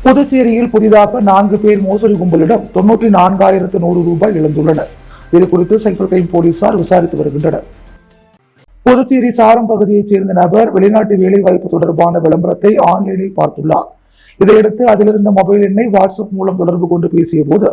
புதுச்சேரியில் புதிதாக 4 பேர் மோசடி கும்பலிடம் 94,100 ரூபாய் இழந்துள்ளனர். இதுகுறித்து சைபர் கிரைம் போலீசார் விசாரித்து வருகின்றனர். புதுச்சேரி சாரம் பகுதியைச் சேர்ந்த நபர் வெளிநாட்டு வேலைவாய்ப்பு தொடர்பான விளம்பரத்தை ஆன்லைனில் பார்த்துள்ளார். இதையடுத்து அதிலிருந்த மொபைல் எண்ணை வாட்ஸ்அப் மூலம் தொடர்பு கொண்டு பேசிய போது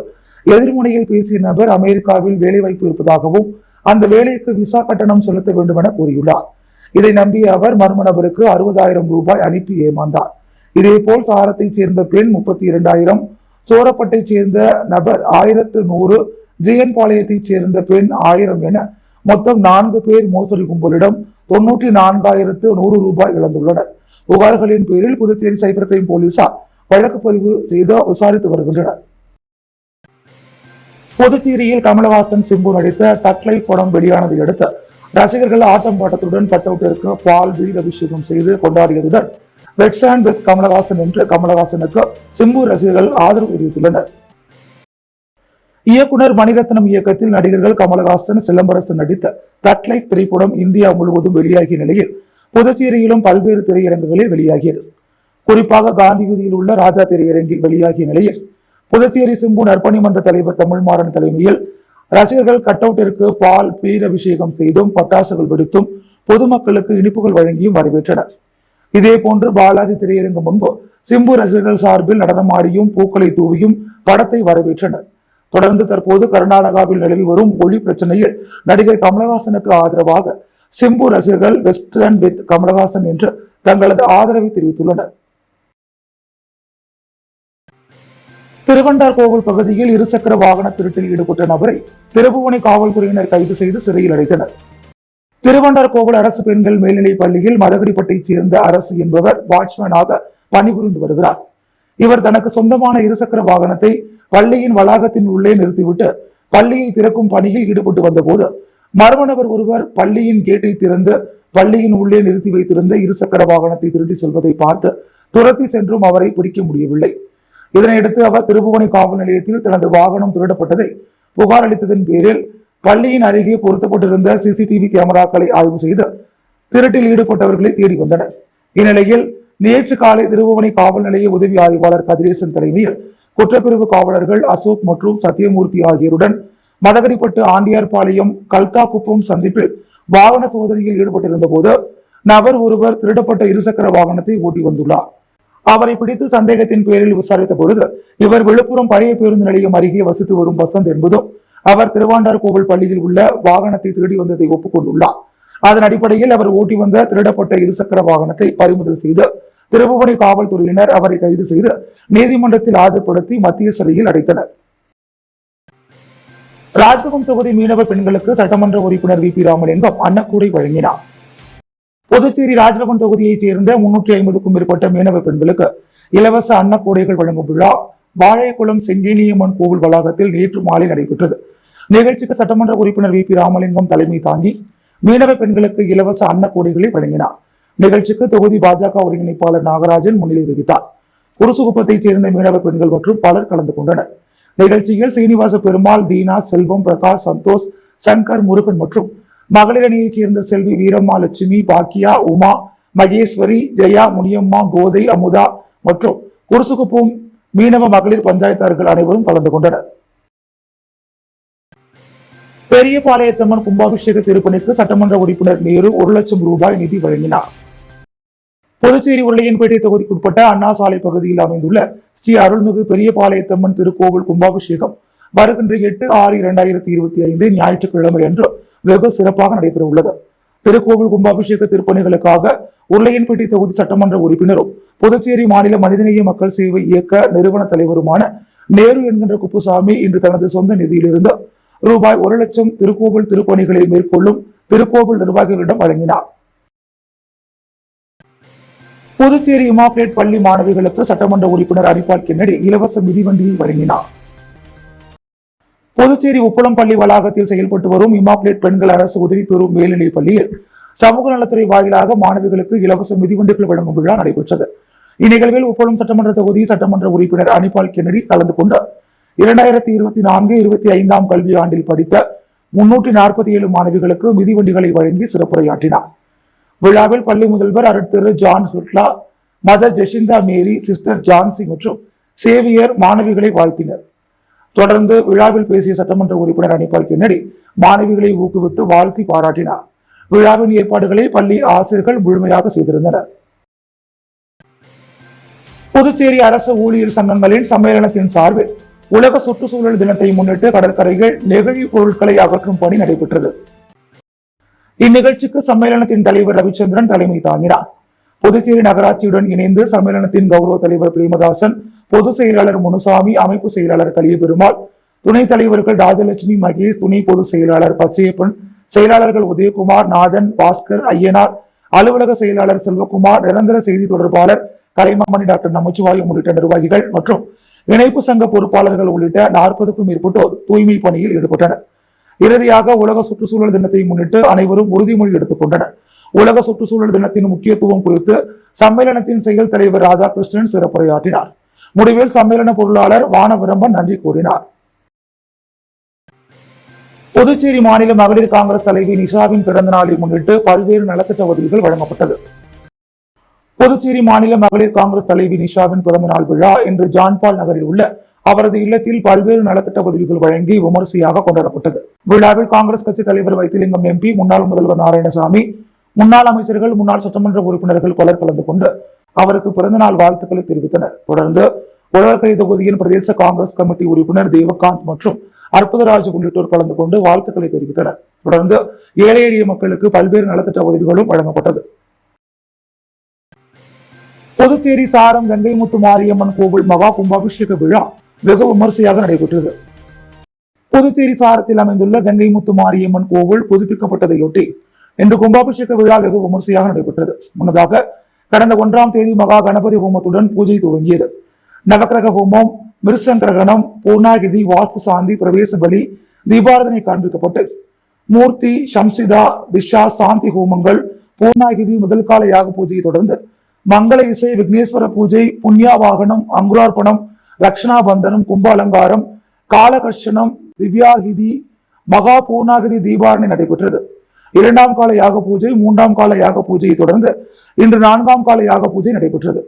எதிர்முனையில் பேசிய நபர் அமெரிக்காவில் வேலைவாய்ப்பு இருப்பதாகவும் அந்த வேலைக்கு விசா கட்டணம் செலுத்த வேண்டும் என கூறியுள்ளார். இதை நம்பிய அவர் மர்ம நபருக்கு 60,000 ரூபாய் அனுப்பி ஏமாந்தார். இதேபோல் சாரத்தைச் சேர்ந்த பெண் 32,000, சோரப்பட்டைச் சேர்ந்த நபர் 1,100, ஜிஎன் பாளையத்தைச் சேர்ந்த பெண் 1000 என மொத்தம் 4 பேர் மோசடி கும்பலிடம் 94,100 ரூபாய் இழந்துள்ளனர். புகார்களின் பேரில் புதுச்சேரி சைபர் கிரைம் போலீசார் வழக்கு பதிவு செய்து விசாரித்து வருகின்றனர். புதுச்சேரியில் கமலஹாசன் சிம்பு நடித்த தக்லைஃப் படம் வெளியானதை அடுத்து ரசிகர்கள் ஆட்டம் பாட்டத்துடன் கட்டவுட்டிற்கு பால் வீர் அபிஷேகம் செய்து கொண்டாடியதுடன் ரெட் சாண்ட் வித் கமலஹாசன் என்று கமலஹாசனுக்கு சிம்பு ரசிகர்கள் ஆதரவு தெரிவித்துள்ளனர். இயக்குனர் மணிரத்னம் இயக்கத்தில் நடிகர்கள் கமலஹாசன், சிலம்பரசன் நடித்த தக்லைஃப் திரைப்படம் இந்தியா முழுவதும் வெளியாகிய நிலையில் புதுச்சேரியிலும் பல்வேறு திரையரங்குகளில் வெளியாகியது. குறிப்பாக காந்தி வீதியில் உள்ள ராஜா திரையரங்கில் வெளியாகிய நிலையில் புதுச்சேரி சிம்பு நற்பணி மன்ற தலைவர் தமிழ்மாறன் தலைமையில் ரசிகர்கள் கட்டவுட்டிற்கு பால் பீர் அபிஷேகம் செய்தும் பட்டாசுகள் வெடித்தும் பொதுமக்களுக்கு இனிப்புகள் வழங்கியும் வரவேற்றனர். இதேபோன்று பாலாஜி திரையரங்கு முன்பு சிம்பு ரசிகர்கள் சார்பில் நடனமாடியும் பூக்களை தூவியும் படத்தை வரவேற்றனர். தொடர்ந்து தற்போது கர்நாடகாவில் நிலவி வரும் மொழி பிரச்சனையில் நடிகர் கமலஹாசனுக்கு ஆதரவாக சிம்பு ரசிகர்கள் வெஸ்டர்ன் வித் கமலஹாசன் என்று தங்களது ஆதரவை தெரிவித்துள்ளனர். திருவண்டார்கோவில் பகுதியில் இருசக்கர வாகன திருட்டில் ஈடுபட்ட நபரை திருபுவனை காவல்துறையினர் கைது செய்து சிறையில் அடைத்தனர். திருவண்டார்கோவில் அரசு பெண்கள் மேல்நிலைப் பள்ளியில் மதகடிப்பட்டைச் சேர்ந்த அரசு என்பவர் வாட்ச்மேனாக பணிபுரிந்து வருகிறார். இவர் தனக்கு சொந்தமான இருசக்கர வாகனத்தை பள்ளியின் வளாகத்தின் உள்ளே நிறுத்திவிட்டு பள்ளியை திறக்கும் பணியில் ஈடுபட்டு வந்தபோது மர்ம நபர் ஒருவர் பள்ளியின் கேட்டை திறந்து பள்ளியின் உள்ளே நிறுத்தி வைத்திருந்த இருசக்கர வாகனத்தை திருடி செல்வதை பார்த்து துரத்தி சென்றும் அவரை பிடிக்க முடியவில்லை. இதனையடுத்து அவர் திருபுவனை காவல் நிலையத்தில் தனது வாகனம் திருடப்பட்டதை புகார் அளித்ததன் பேரில் பள்ளியின் அருகே பொருத்தப்பட்டிருந்த சிசிடிவி கேமராக்களை ஆய்வு செய்து திருட்டில் ஈடுபட்டவர்களை தேடி வந்தனர். இந்நிலையில் நேற்று காலை திருபுவனை காவல் நிலைய உதவி ஆய்வாளர் கதிரேசன் தலைமையில் குற்றப்பிரிவு காவலர்கள் அசோக் மற்றும் சத்தியமூர்த்தி ஆகியோருடன் மதகடிப்பட்டு ஆண்டியார்பாளையம் கல்தாக்குப்பம் சந்திப்பில் வாகன சோதனையில் ஈடுபட்டிருந்த போது நபர் ஒருவர் திருடப்பட்ட இருசக்கர வாகனத்தை ஓட்டி வந்துள்ளார். அவரை பிடித்து சந்தேகத்தின் பேரில் விசாரித்த பொழுது இவர் விழுப்புரம் பழைய பேருந்து நிலையம் அருகே வசித்து வரும் வசந்த் என்பதும் அவர் திருவாண்டார்கோவில் பள்ளியில் உள்ள வாகனத்தை திருடி வந்ததை ஒப்புக்கொண்டுள்ளார். அதன் அடிப்படையில் அவர் ஓட்டி வந்த திருடப்பட்ட இருசக்கர வாகனத்தை பறிமுதல் செய்து திருபுவனை காவல்துறையினர் அவரை கைது செய்து நீதிமன்றத்தில் ஆஜர்படுத்தி மத்திய சிறையில் அடைத்தனர். ராஜ்பவன் தொகுதி மீனவ பெண்களுக்கு சட்டமன்ற உறுப்பினர் வி பி ராமலிங்கம் அன்னக்கூடை வழங்கினார். புதுச்சேரி ராஜ்பவன் தொகுதியைச் சேர்ந்த 350க்கும் மேற்பட்ட மீனவ பெண்களுக்கு இலவச அன்னக்கூடைகள் வழங்கும் விழா வாழைக்குளம் செங்கேனியம்மன் கோவில் வளாகத்தில் நேற்று மாலை நடைபெற்றது. நிகழ்ச்சிக்கு சட்டமன்ற உறுப்பினர் வி பி ராமலிங்கம் தலைமை தாங்கி மீனவ பெண்களுக்கு இலவச அன்னக்கூடைகளை வழங்கினார். நிகழ்ச்சிக்கு தொகுதி பாஜக ஒருங்கிணைப்பாளர் நாகராஜன் முன்னிலை வகித்தார். குருசுகுப்பத்தைச் சேர்ந்த மீனவ பெண்கள் மற்றும் பலர் கலந்து கொண்டனர். நிகழ்ச்சியில் சீனிவாச பெருமாள், தீனா, செல்வம், பிரகாஷ், சந்தோஷ், சங்கர், முருகன் மற்றும் மகளிர் அணியைச் சேர்ந்த செல்வி வீரம்மா, லட்சுமி, பாக்கியா, உமா, மகேஸ்வரி, ஜெயா, முனியம்மா, கோதை, அமுதா மற்றும் குருசுகுப்பம் மீனவ மகளிர் பஞ்சாயத்தார்கள் அனைவரும் கலந்து கொண்டனர். பெரியபாளையத்தம்மன் கும்பாபிஷேக திருப்பணிக்கு சட்டமன்ற உறுப்பினர் நேரு 1 லட்சம் ரூபாய் நிதி வழங்கினார். புதுச்சேரி உருளையன்பேட்டை தொகுதிக்குட்பட்ட அண்ணா சாலை பகுதியில் அமைந்துள்ள ஸ்ரீ அருள்மிகு பெரியபாளையத்தம்மன் திருக்கோவில் கும்பாபிஷேகம் வருகின்ற 8/6/2025 ஞாயிற்றுக்கிழமை அன்று வெகு சிறப்பாக நடைபெற உள்ளது. திருக்கோவில் கும்பாபிஷேக திருப்பணிகளுக்காக உருளையன்பேட்டை தொகுதி சட்டமன்ற உறுப்பினரும் புதுச்சேரி மாநில மனிதநேய மக்கள் சேவை இயக்க நிறுவன தலைவருமான நேரு என்கின்ற குப்புசாமி இன்று தனது சொந்த நிதியிலிருந்து ரூபாய் 1 லட்சம் திருக்கோவில் திருப்பணிகளை மேற்கொள்ளும் திருக்கோவில் நிர்வாகிகளிடம் வழங்கினார். புதுச்சேரி இமாக்லேட் பள்ளி மாணவிகளுக்கு சட்டமன்ற உறுப்பினர் அரிபால் கென்னடி இலவச மிதிவண்டியை வழங்கினார். புதுச்சேரி உப்பளம் பள்ளி வளாகத்தில் செயல்பட்டு வரும் இமாக்லேட் பெண்கள் அரசு உதவி பெறும் மேல்நிலைப் பள்ளியில் சமூக நலத்துறை வாயிலாக மாணவிகளுக்கு இலவச மிதிவண்டிகள் வழங்கும் விழா நடைபெற்றது. இந்நிகழ்வில் உப்பளம் சட்டமன்ற தொகுதி சட்டமன்ற உறுப்பினர் அரிபால் கென்னடி கலந்து கொண்டு 2024-25 கல்வியாண்டில் படித்த 347 மாணவிகளுக்கு மிதிவண்டிகளை வழங்கி சிறப்புரையாற்றினார். விழாவில் பள்ளி முதல்வர் அருட்திரு ஜான் ஹுட்லா, மதர் ஜெசிந்தா மேரி, சிஸ்டர் ஜான்சி மற்றும் சேவியர் மாணவிகளை வாழ்த்தினர். தொடர்ந்து விழாவில் பேசிய சட்டமன்ற உறுப்பினர் அனிபால் கென்னடி மாணவிகளை ஊக்குவித்து வாழ்த்தி பாராட்டினார். விழாவின் ஏற்பாடுகளை பள்ளி ஆசிரியர்கள் முழுமையாக செய்திருந்தனர். புதுச்சேரி அரசு ஊழியர் சங்கங்களின் சம்மேளனத்தின் சார்பில் உலக சுற்றுச்சூழல் தினத்தை முன்னிட்டு கடற்கரைகள் நெகிழி பொருட்களை அகற்றும் பணி நடைபெற்றது. இந்நிகழ்ச்சிக்கு சம்மேளனத்தின் தலைவர் ரவிச்சந்திரன் தலைமை தாங்கினார். புதுச்சேரி நகராட்சியுடன் இணைந்து சம்மேளனத்தின் கௌரவ தலைவர் பிரேமதாசன், பொதுச் செயலாளர் முனுசாமி, அமைப்பு செயலாளர் கலியபெருமாள், துணைத் தலைவர்கள் ராஜலட்சுமி, மகேஷ், துணை பொதுச் செயலாளர் பச்சையப்பன், செயலாளர்கள் உதயகுமார், நாதன், பாஸ்கர், ஐயனார், அலுவலக செயலாளர் செல்வகுமார், நிரந்தர செய்தி தொடர்பாளர் கலைமாமணி, டாக்டர் நமச்சிவாயம் உள்ளிட்ட நிர்வாகிகள் மற்றும் இணைப்பு சங்க பொறுப்பாளர்கள் உள்ளிட்ட 40க்கும் மேற்பட்டோர் தூய்மை பணியில் ஈடுபட்டனர். இறுதியாக உலக சுற்றுச்சூழல் தினத்தை முன்னிட்டு அனைவரும் உறுதிமொழி எடுத்துக் கொண்டனர். உலக சுற்றுச்சூழல் தினத்தின் முக்கியத்துவம் குறித்து சம்மேளனத்தின் செயல் தலைவர் ராதாகிருஷ்ணன் சிறப்புரையாற்றினார். முடிவில் சம்மேளன பொருளாளர் வானவிரம்பன் நன்றி கூறினார். புதுச்சேரி மாநில மகளிர் காங்கிரஸ் தலைவி நிஷாவின் பிறந்த நாளை முன்னிட்டு பல்வேறு நலத்திட்ட உதவிகள் வழங்கப்பட்டது. புதுச்சேரி மாநில மகளிர் காங்கிரஸ் தலைவி நிஷாவின் பிறந்த நாள் விழா இன்று ஜான்பால் நகரில் உள்ள அவரது இல்லத்தில் பல்வேறு நலத்திட்ட உதவிகள் வழங்கி விமரிசையாக கொண்டாடப்பட்டது. விழாவில் காங்கிரஸ் கட்சி தலைவர் வைத்திலிங்கம் எம்பி, முன்னாள் முதல்வர் நாராயணசாமி, முன்னாள் அமைச்சர்கள், முன்னாள் சட்டமன்ற உறுப்பினர்கள் பலர் கலந்து கொண்டு அவருக்கு பிறந்தநாள் வாழ்த்துக்களை தெரிவித்தனர். தொடர்ந்து உழவர்கரை தொகுதியின் பிரதேச காங்கிரஸ் கமிட்டி உறுப்பினர் தேவகாந்த் மற்றும் அற்புதராஜ் உள்ளிட்டோர் கலந்து கொண்டு வாழ்த்துக்களை தெரிவித்தனர். தொடர்ந்து ஏழை எளிய மக்களுக்கு பல்வேறு நலத்திட்ட உதவிகளும் வழங்கப்பட்டது. புதுச்சேரி சாரம் கங்கைமுத்து மாரியம்மன் கோவில் மகா கும்பாபிஷேக விழா வெகு விமர்சையாக நடைபெற்றது. புதுச்சேரி சாரத்தில் அமைந்துள்ள கங்கைமுத்து மாரியம்மன் கோவில் புதுப்பிக்கப்பட்டதையொட்டி இன்று கும்பாபிஷேக விழா வெகு விமர்சையாக நடைபெற்றது. முன்னதாக கடந்த 1ஆம் தேதி மகா கணபதி ஹோமத்துடன் பூஜை துவங்கியது. நவக்கிரக ஹோமம், மிருசங்கிரகணம், பூர்ணாகிதி, வாஸ்து சாந்தி, பிரவேச பலி, தீபாரதனை காண்பிக்கப்பட்டு மூர்த்தி, சம்சிதா, திஷா, சாந்தி ஹோமங்கள், பூர்ணாகிதி, முதல் கால யாக பூஜையை தொடர்ந்து மங்கள இசை, விக்னேஸ்வர பூஜை, புண்ணியா வாகனம், அங்குரார்ப்பணம், ரக்ஷணாபந்தனம், கும்ப அலங்காரம், காலகர்ஷனம், திவ்யாகிதி, மகா பூர்ணாகிதி தீபாரணை நடைபெற்றது. 2ஆம் கால யாக பூஜை, 3ஆம் கால யாக பூஜையை தொடர்ந்து இன்று 4ஆம் கால யாக பூஜை நடைபெற்றது.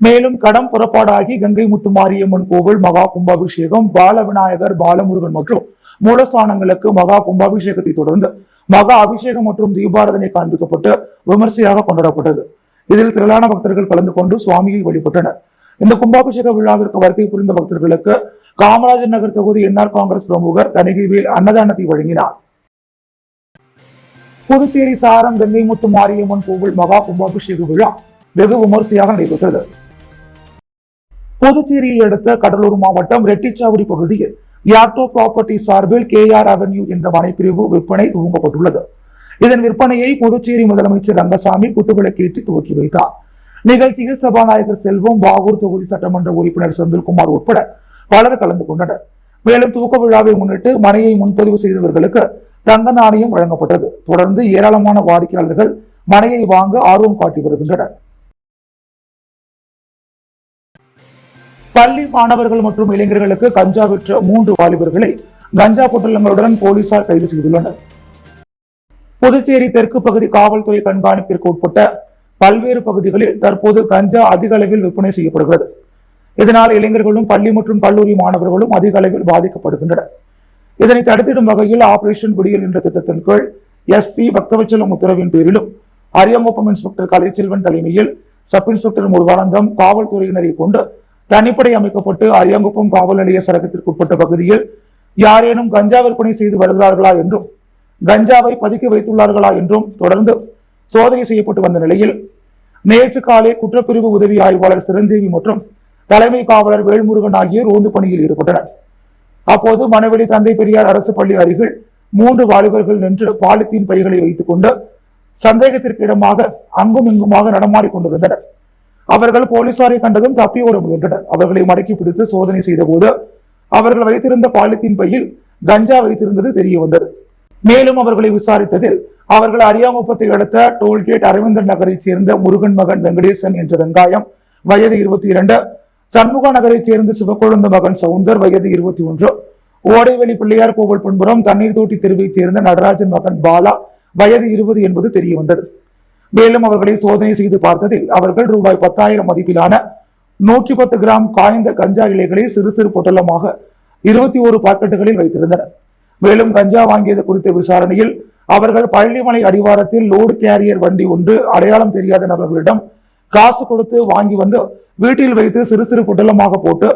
மேலும் கடம் புறப்பாடாகி கங்கை முத்து மாரியம்மன் கோவில் மகா கும்பாபிஷேகம், பால விநாயகர், பாலமுருகன் மற்றும் மூலஸ்தானங்களுக்கு மகா கும்பாபிஷேகத்தை தொடர்ந்து மகா அபிஷேகம் மற்றும் தீபாரதனை காண்பிக்கப்பட்டு விமர்சையாக கொண்டாடப்பட்டது. இதில் திரளான பக்தர்கள் கலந்து கொண்டு சுவாமியை வழிபட்டனர். இந்த கும்பாபிஷேக விழாவிற்கு வருகை புரிந்த பக்தர்களுக்கு காமராஜர் நகர் தொகுதி என்ஆர் காங்கிரஸ் பிரமுகர் தணிகைவேல் அன்னதானத்தை வழங்கினார். புதுச்சேரி சாரம் கங்கைமுத்து மாரியம்மன் கோவில் மகா கும்பாபிஷேக விழா வெகு விமர்சையாக நடைபெற்றது. புதுச்சேரியை அடுத்த கடலூர் மாவட்டம் ரெட்டிச்சாவடி பகுதியில் யாக்டோ ப்ராப்பர்ட்டி சார்பில் KR அவென்யூ என்ற மனைப்பிரிவு விற்பனை துவங்கப்பட்டுள்ளது. இதன் விற்பனையை புதுச்சேரி முதலமைச்சர் ரங்கசாமி குத்துவிளக்கேற்றி துவக்கி வைத்தார். நிகழ்ச்சியில் சபாநாயகர் செல்வம், பாகூர் தொகுதி சட்டமன்ற உறுப்பினர் செந்தில்குமார் உட்பட பலர் கலந்து கொண்டனர். மேலும் துவக்க விழாவை முன்னிட்டு மனையை முன்பதிவு செய்தவர்களுக்கு தங்க நாணயம் வழங்கப்பட்டது. தொடர்ந்து ஏராளமான வாடிக்கையாளர்கள் மனையை வாங்க ஆர்வம் காட்டி வருகின்றனர். பள்ளி மாணவர்கள் மற்றும் இளைஞர்களுக்கு கஞ்சா விற்ற 3 வாலிபர்களை கஞ்சா பொட்டலங்களுடன் போலீசார் கைது செய்துள்ளனர். புதுச்சேரி தெற்கு பகுதி காவல்துறை கண்காணிப்பிற்கு உட்பட்ட பல்வேறு பகுதிகளில் தற்போது கஞ்சா அதிக அளவில் விற்பனை செய்யப்படுகிறது. இதனால் இளைஞர்களும் பள்ளி மற்றும் கல்லூரி மாணவர்களும் அதிக அளவில் பாதிக்கப்படுகின்றனர். இதனை தடுத்திடும் வகையில் ஆபரேஷன் விடியல் என்ற திட்டத்தின் கீழ் SP பக்தவச்சலம் உத்தரவின் பேரிலும் அரியாங்குப்பம் இன்ஸ்பெக்டர் கலைச்செல்வன் தலைமையில் சப் இன்ஸ்பெக்டர் முருகானந்தம் காவல்துறையினரை கொண்டு தனிப்படை அமைக்கப்பட்டு அரியாங்குப்பம் காவல் நிலைய சரகத்திற்குட்பட்ட பகுதியில் யாரேனும் கஞ்சா விற்பனை செய்து வருகிறார்களா என்றும் கஞ்சாவை பதுக்கி வைத்துள்ளார்களா என்றும் தொடர்ந்து சோதனை செய்யப்பட்டு வந்த நிலையில் நேற்று காலை குற்றப்பிரிவு உதவி ஆய்வாளர் சிரஞ்சீவி மற்றும் தலைமை காவலர் வேல்முருகன் ஆகியோர் ரோந்து பணியில் ஈடுபட்டனர். அப்போது மணவெளி தந்தை பெரியார் அரசு பள்ளி அருகில் 3 வாலிபர்கள் நின்று பாலித்தீன் பைகளை வைத்துக் கொண்டு சந்தேகத்திற்கு இடமாக அங்கும் இங்குமாக நடமாடிக் கொண்டிருந்தனர். அவர்கள் போலீசாரை கண்டதும் தப்பி ஓட முயன்றனர். அவர்களை மடக்கி பிடித்து சோதனை செய்த போது அவர்கள் வைத்திருந்த பாலித்தீன் பையில் கஞ்சா வைத்திருந்தது தெரிய வந்தது. மேலும் அவர்களை விசாரித்ததில் அவர்கள் அரியாங்குப்பத்தை அடுத்த டோல்கேட் அரவிந்தன் நகரைச் சேர்ந்த முருகன் மகன் வெங்கடேசன் என்ற வெங்காயம் வயது 22, சண்முகா நகரைச் சேர்ந்த சிவக்கொழுந்து மகன் சவுந்தர் வயது 21, ஓடைவெளி பிள்ளையார் கோவில் பின்புறம் தண்ணீர் தோட்டி தெருவைச் சேர்ந்த நடராஜன் மகன் பாலா வயது 20 என்பது தெரிய வந்தது. மேலும் அவர்களை சோதனை செய்து பார்த்ததில் அவர்கள் ரூபாய் 10,000 மதிப்பிலான 110 கிராம் காய்ந்த கஞ்சா இலைகளை சிறு சிறு பொட்டலமாக 21 பாக்கெட்டுகளில் வைத்திருந்தனர். மேலும் கஞ்சா வாங்கியது குறித்த விசாரணையில் அவர்கள் பழனிமலை அடிவாரத்தில் லோடு கேரியர் வண்டி ஒன்று அடையாளம் தெரியாத நபர்களிடம் காசு கொடுத்து வாங்கி வந்து வீட்டில் வைத்து சிறு சிறு பொட்டலமாக போட்டு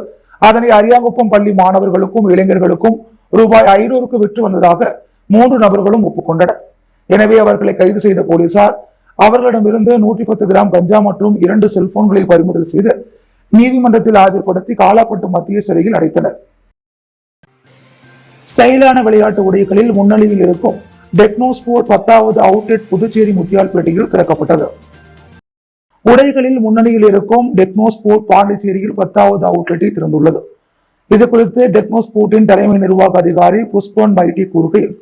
அதனை அரியாங்குப்பம் பள்ளி மாணவர்களுக்கும் இளைஞர்களுக்கும் ரூபாய் 500க்கு விற்று வந்ததாக 3 நபர்களும் ஒப்புக்கொண்டனர். எனவே அவர்களை கைது செய்த போலீசார் அவர்களிடமிருந்து 110 கிராம் கஞ்சா மற்றும் 2 செல்போன்களை பறிமுதல் செய்து நீதிமன்றத்தில் ஆஜர்படுத்தி காலாப்பட்டு மத்திய சிறையில் அடைத்தனர். ஸ்டைலான விளையாட்டு உடைகளில் முன்னணியில் இருக்கும் டெக்னோ ஸ்போர்ட் 10வது அவுட்லெட் புதுச்சேரி முத்தியால்பேட்டையில் திறக்கப்பட்டது. உடைகளில் முன்னணியில் இருக்கும் டெக்னோ ஸ்போர்ட் பாண்டிச்சேரியில் 10வது அவுட்லெட்டை திறந்துள்ளது. இது குறித்து டெக்னோ ஸ்போர்ட்டின் தலைமை நிர்வாக அதிகாரி புஷ்பன் மைட்டி கூறுகையில்,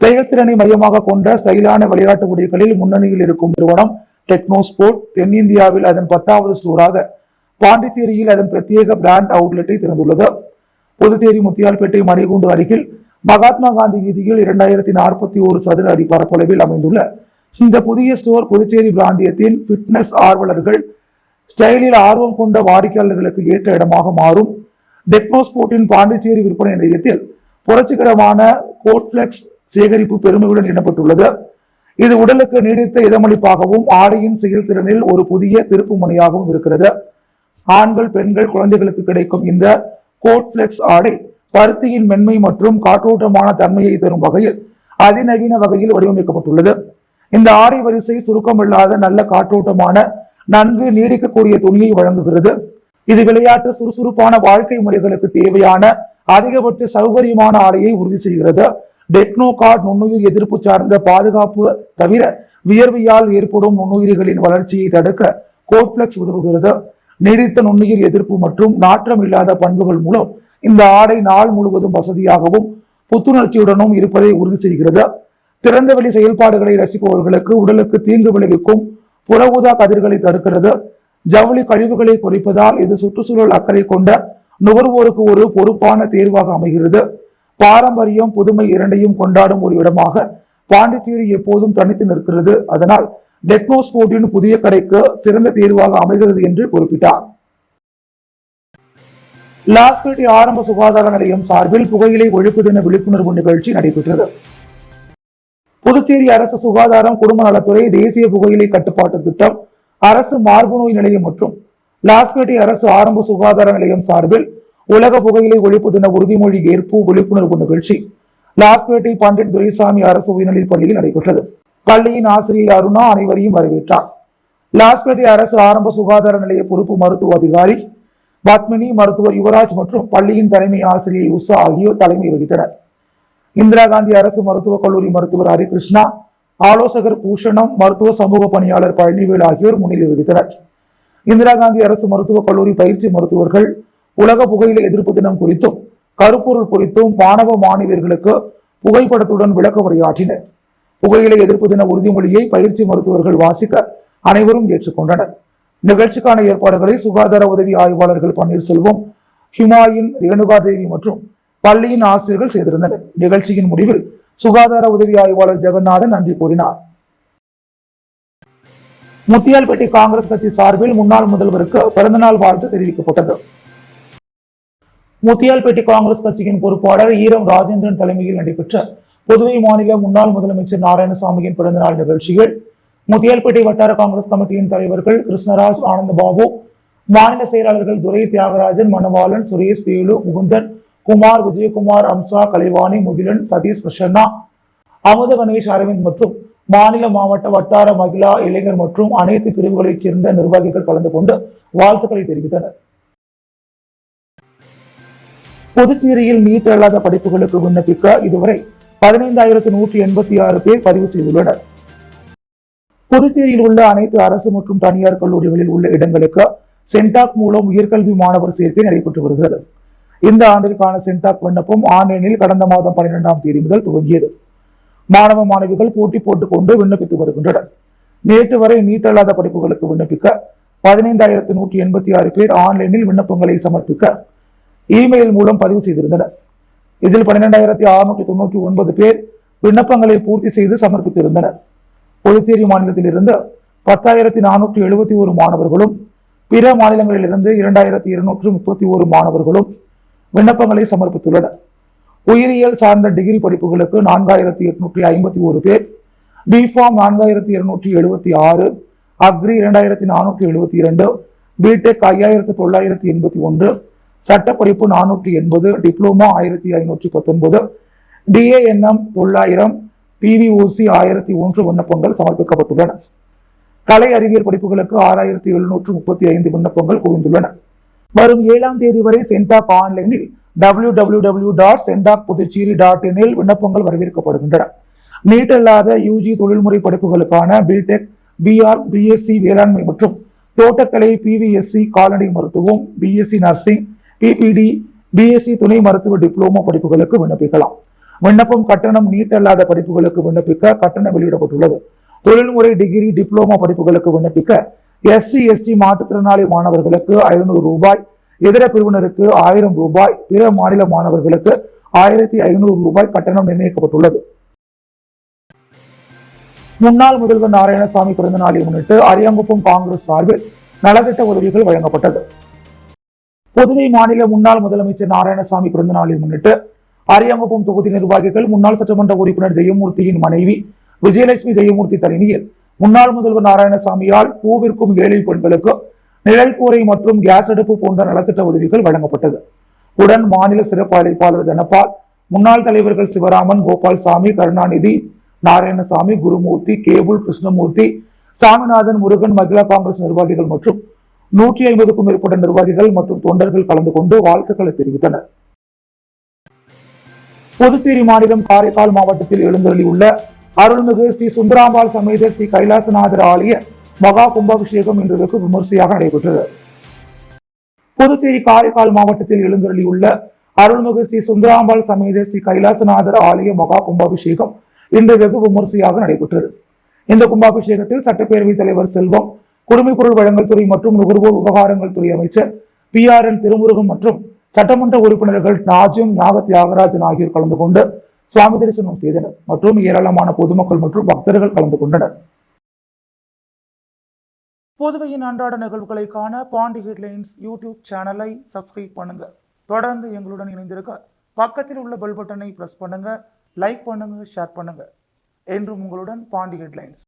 செயல்திறனை மையமாக கொண்ட ஸ்டைலான விளையாட்டு உடைகளில் முன்னணியில் இருக்கும் நிறுவனம் டெக்னோ ஸ்போர்ட் தென்னிந்தியாவில் அதன் 10வது ஸ்டோராக பாண்டிச்சேரியில் அதன் பிரத்யேக பிராண்ட் அவுட்லெட்டை திறந்துள்ளது. புதுச்சேரி முத்தியால்பேட்டை மணிகூண்டு அருகில் மகாத்மா காந்தி வீதியில் 2041 சதுர அடி பரப்பளவில் அமைந்துள்ள இந்த புதிய ஸ்டோர் புதுச்சேரி பிராந்தியத்தின் பிட்னஸ் ஆர்வலர்கள் ஸ்டைலில் ஆர்வம் கொண்ட வாடிக்கையாளர்களுக்கு ஏற்ற இடமாக மாறும். டெக்னோ ஸ்போர்ட்டின் பாண்டிச்சேரி விற்பனை நிலையத்தில் புரட்சிகரமான கோட்ஃபிளெக்ஸ் சேகரிப்பு பெருமையுடன் இடம்பெற்றுள்ளது. இது உடலுக்கு நீடித்த இதமளிப்பாகவும் ஆடையின் செயல்திறனில் ஒரு புதிய திருப்பு முனையாகவும் இருக்கிறது. ஆண்கள், பெண்கள், குழந்தைகளுக்கு கிடைக்கும் இந்த கோட்ஃபிளெக்ஸ் ஆடை பருத்தியின் மென்மை மற்றும் காற்றோட்டமான தன்மையை தரும் வகையில் அதிநவீன வகையில் வடிவமைக்கப்பட்டுள்ளது. இந்த ஆடை வரிசை சுருக்கமில்லாத நல்ல காற்றோட்டமான நன்கு நீடிக்கக்கூடிய துணியை வழங்குகிறது. இது விளையாட்டு சுறுசுறுப்பான வாழ்க்கை முறைகளுக்கு தேவையான அதிகபட்ச சௌகரியமான ஆடையை உறுதி செய்கிறது. டெக்னோ கார்ட் நுண்ணுயிர் எதிர்ப்பு சார்ந்த பாதுகாப்பு தவிர வியர்வையால் ஏற்படும் நுண்ணுயிரிகளின் வளர்ச்சியை தடுக்க கோட்ஃபிளெக்ஸ் உதவுகிறது. நீடித்த நுண்ணுயிர் எதிர்ப்பு மற்றும் நாற்றம் இல்லாத பண்புகள் மூலம் இந்த ஆடை நாள் முழுவதும் வசதியாகவும் புத்துணர்ச்சியுடனும் இருப்பதை உறுதி செய்கிறது. திறந்தவெளி செயல்பாடுகளை ரசிப்பவர்களுக்கு உடலுக்கு தீங்கு விளைவிக்கும் புற ஊதா கதிர்களை தடுக்கிறது. ஜவுளி கழிவுகளை குறைப்பதால் இது சுற்றுச்சூழல் அக்கறை கொண்ட நுகர்வோருக்கு ஒரு பொறுப்பான தேர்வாக அமைகிறது. பாரம்பரியம், புதுமை இரண்டையும் கொண்டாடும் ஒரு இடமாக பாண்டிச்சேரி எப்போதும் தனித்து நிற்கிறது. அதனால் டெக்னோ ஸ்போர்ட்டின் புதிய கடைக்கு சிறந்த தேர்வாக அமைகிறது என்று குறிப்பிட்டார். லாஸ்பேட்டை ஆரம்ப சுகாதார நிலையம் சார்பில் புகையிலை ஒழிப்பு தின விழிப்புணர்வு நிகழ்ச்சி நடைபெற்றது. புதுச்சேரி அரசு சுகாதாரம் குடும்ப நலத்துறை, தேசிய புகையிலை கட்டுப்பாட்டு திட்டம், அரசு மார்பு நோய் நிலையம் மற்றும் லாஸ்பேட்டை அரசு ஆரம்ப சுகாதார நிலையம் சார்பில் உலக புகையிலை ஒழிப்பு தின உறுதிமொழி ஏற்பு விழிப்புணர்வு நிகழ்ச்சி லாஸ்பேட்டை பண்டிட் துரைசாமி அரசு உயர்நிலைப் பள்ளியில் நடைபெற்றது. பள்ளியின் ஆசிரியர் அருணா அனைவரையும் வரவேற்றார். லாஸ்பேட்டை அரசு ஆரம்ப சுகாதார நிலைய பொறுப்பு மருத்துவ அதிகாரி பத்மினி, மருத்துவர் யுவராஜ் மற்றும் பள்ளியின் தலைமை ஆசிரியர் உஷா ஆகியோர் தலைமை வகித்தனர். இந்திரா காந்தி அரசு மருத்துவக் கல்லூரி மருத்துவர் ஹரிகிருஷ்ணா, ஆலோசகர் பூஷணம், மருத்துவ சமூக பணியாளர் பழனிவேல் ஆகியோர் முன்னிலை வகித்தனர். இந்திரா காந்தி அரசு மருத்துவக் கல்லூரி பயிற்சி மருத்துவர்கள் உலக புகையிலை எதிர்ப்பு தினம் குறித்தும் கருப்பொருள் குறித்தும் மாணவ மாணவியர்களுக்கு புகைப்படத்துடன் விளக்க உரையாற்றினர். புகையிலை எதிர்ப்பு தின உறுதிமொழியை பயிற்சி மருத்துவர்கள் வாசிக்க அனைவரும் ஏற்றுக்கொண்டனர். நிகழ்ச்சிக்கான ஏற்பாடுகளை சுகாதார உதவி ஆய்வாளர்கள் பன்னீர்செல்வம், ஹிமாயின், ரேணுகாதேவி மற்றும் பள்ளியின் ஆசிரியர்கள் செய்திருந்தனர். நிகழ்ச்சியின் முடிவில் சுகாதார உதவி ஆய்வாளர் ஜெகநாதன் நன்றி கூறினார். முத்தியால்பேட்டை காங்கிரஸ் கட்சி சார்பில் முன்னாள் முதல்வருக்கு பிறந்தநாள் வாழ்த்து தெரிவிக்கப்பட்டது. முத்தியால்பேட்டை காங்கிரஸ் கட்சியின் பொறுப்பாளர் ஈரம் ராஜேந்திரன் தலைமையில் நடைபெற்ற புதுவை மாநில முன்னாள் முதலமைச்சர் நாராயணசாமியின் பிறந்தநாள் நிகழ்ச்சிகள் முத்தியால்பேட்டை வட்டார காங்கிரஸ் கமிட்டியின் தலைவர்கள் கிருஷ்ணராஜ், ஆனந்தபாபு, மாநில செயலாளர்கள் துரை, தியாகராஜன், மணவாளன், சுரேஷ், வேலு, முகுந்தன், குமார், விஜயகுமார், அம்சா, கலைவாணி, முகிலன், சதீஷ், பிரசன்னா, அமுத கணேஷ், அரவிந்த் மற்றும் மாநில, மாவட்ட, வட்டார, மகிழா, இளைஞர் மற்றும் அனைத்து பிரிவுகளைச் சேர்ந்த நிர்வாகிகள் கலந்து கொண்டு வாழ்த்துக்களை தெரிவித்தனர். புதுச்சேரியில் நீட் அல்லாத படிப்புகளுக்கு விண்ணப்பிக்க இதுவரை 15,186 பேர் பதிவு செய்துள்ளனர். புதுச்சேரியில் உள்ள அனைத்து அரசு மற்றும் தனியார் கல்லூரிகளில் உள்ள இடங்களுக்கு சென்டாக் மூலம் உயர்கல்வி மாணவர் சேர்க்கை நடைபெற்று வருகிறது. இந்த ஆண்டிற்கான சென்டாக் விண்ணப்பம் ஆன்லைனில் கடந்த மாதம் 12ஆம் தேதி முதல் துவங்கியது. மாணவ மாணவிகள் போட்டி போட்டுக் கொண்டு விண்ணப்பித்து வருகின்றனர். நேற்று வரை நீட் அல்லாத படிப்புகளுக்கு விண்ணப்பிக்க 15,186 பேர் ஆன்லைனில் விண்ணப்பங்களை சமர்ப்பிக்க இமெயில் மூலம் பதிவு செய்திருந்தனர். இதில் 12,699 பேர் விண்ணப்பங்களை பூர்த்தி செய்து சமர்ப்பித்திருந்தனர். புதுச்சேரி மாநிலத்தில் இருந்து 10,471 மாணவர்களும் பிற மாநிலங்களிலிருந்து 2231 மாணவர்களும் விண்ணப்பங்களை சமர்ப்பித்துள்ளனர். உயிரியல் சார்ந்த டிகிரி படிப்புகளுக்கு 4851 பேர், பிஃபார்ம் 4276, அக்ரி 2472, பிடெக் 5981, சட்டப்படிப்பு 480, டிப்ளோமா 1519, டிஏஎன்எம் 900, பிவிஓசி 1001 விண்ணப்பங்கள் சமர்ப்பிக்கப்பட்டுள்ளன. கலை அறிவியல் படிப்புகளுக்கு 6735 விண்ணப்பங்கள் குவிந்துள்ளன. வரும் 7ஆம் தேதி வரை சென்டாக் ஆன்லைனில் www.sendakpuducherry.in இல் விண்ணப்பங்கள் வரவேற்கப்படுகின்றன. நீட் அல்லாத யூஜி தொழில்முறை படிப்புகளுக்கான பிடெக், பிஆர், பிஎஸ்சி வேளாண்மை மற்றும் தோட்டக்கலை, பிவிஎஸ்சி கால்நடை மருத்துவம், பிஎஸ்சி நர்சிங், பிபிடி, பிஎஸ்சி துணை மருத்துவ டிப்ளோமா படிப்புகளுக்கு விண்ணப்பிக்கலாம். விண்ணப்பம் கட்டணம். நீட் அல்லாத படிப்புகளுக்கு விண்ணப்பிக்க கட்டணம் வெளியிடப்பட்டுள்ளது. தொழில்முறை டிகிரி, டிப்ளோமா படிப்புகளுக்கு விண்ணப்பிக்க எஸ்சி, எஸ்டி மாற்றுத்திறனாளி மாணவர்களுக்கு 500 ரூபாய், இதர பிரிவினருக்கு 1000 ரூபாய், பிற மாநில மாணவர்களுக்கு 1500 ரூபாய் கட்டணம் நிர்ணயிக்கப்பட்டுள்ளது. முன்னாள் முதல்வர் நாராயணசாமி பிறந்த நாளை முன்னிட்டு அரியாங்குப்பம் காங்கிரஸ் சார்பில் நலத்திட்ட உதவிகள் வழங்கப்பட்டது. புதுவை மாநில முன்னாள் முதலமைச்சர் நாராயணசாமி பிறந்த நாளை முன்னிட்டு அரியாங்குப்பம் தொகுதி நிர்வாகிகள், முன்னாள் சட்டமன்ற உறுப்பினர் ஜெயமூர்த்தியின் மனைவி விஜயலட்சுமி ஜெயமூர்த்தி தலைமையில் முன்னாள் முதல்வர் நாராயணசாமியால் பூவிற்கும் ஏழை பெண்களுக்கு நிழல் கூரை மற்றும் கேஸ் அடுப்பு போன்ற நலத்திட்ட உதவிகள் வழங்கப்பட்டது. உடன் மாநில சிறப்பு அழைப்பாளர் தனபால், முன்னாள் தலைவர்கள் சிவராமன், கோபால்சாமி, கருணாநிதி, நாராயணசாமி, குருமூர்த்தி, கேபுல், கிருஷ்ணமூர்த்தி, சாமிநாதன், முருகன், மகிழா காங்கிரஸ் நிர்வாகிகள் மற்றும் 150க்கும் மேற்பட்ட நிர்வாகிகள் மற்றும் தொண்டர்கள் கலந்து கொண்டு வாழ்த்துக்களை தெரிவித்தனர். புதுச்சேரி மாநிலம் காரைக்கால் மாவட்டத்தில் எழுந்தருளியுள்ள அருள்மிகு ஸ்ரீ சுந்தராம்பாள் சமேத ஸ்ரீ கைலாசநாதர் ஆலய மகா கும்பாபிஷேகம் இன்று வெகு விமர்சையாக நடைபெற்றது. புதுச்சேரி காரைக்கால் மாவட்டத்தில் எழுந்தருளியுள்ள அருள்மிகு ஸ்ரீ சுந்தராம்பாள் சமேத ஸ்ரீ கைலாசநாதர் ஆலய மகா கும்பாபிஷேகம் இன்று வெகு விமர்சையாக நடைபெற்றது. இந்த கும்பாபிஷேகத்தில் சட்டப்பேரவைத் தலைவர் செல்வம், குடிமைப்பொருள் வழங்கல் துறை மற்றும் நுகர்வோர் விவகாரங்கள் துறை அமைச்சர் PRN திருமுருகன் மற்றும் சட்டமன்ற உறுப்பினர்கள் நாஜும், நாக தியாகராஜன் ஆகியோர் கலந்து கொண்டு சுவாமி தரிசனம் செய்தனர் மற்றும் ஏராளமான பொதுமக்கள் மற்றும் பக்தர்கள் கலந்து கொண்டனர். புதுவையின் அன்றாட நிகழ்வுகளை காண பாண்டி ஹெட்லைன்ஸ் யூடியூப் சேனலை சப்ஸ்கிரைப் பண்ணுங்க. தொடர்ந்து எங்களுடன் இணைந்திருக்க பக்கத்தில் உள்ள பெல் பட்டனை பிரஸ் பண்ணுங்க, லைக் பண்ணுங்க, ஷேர் பண்ணுங்க. என்றும் உங்களுடன் பாண்டி ஹெட்லைன்ஸ்.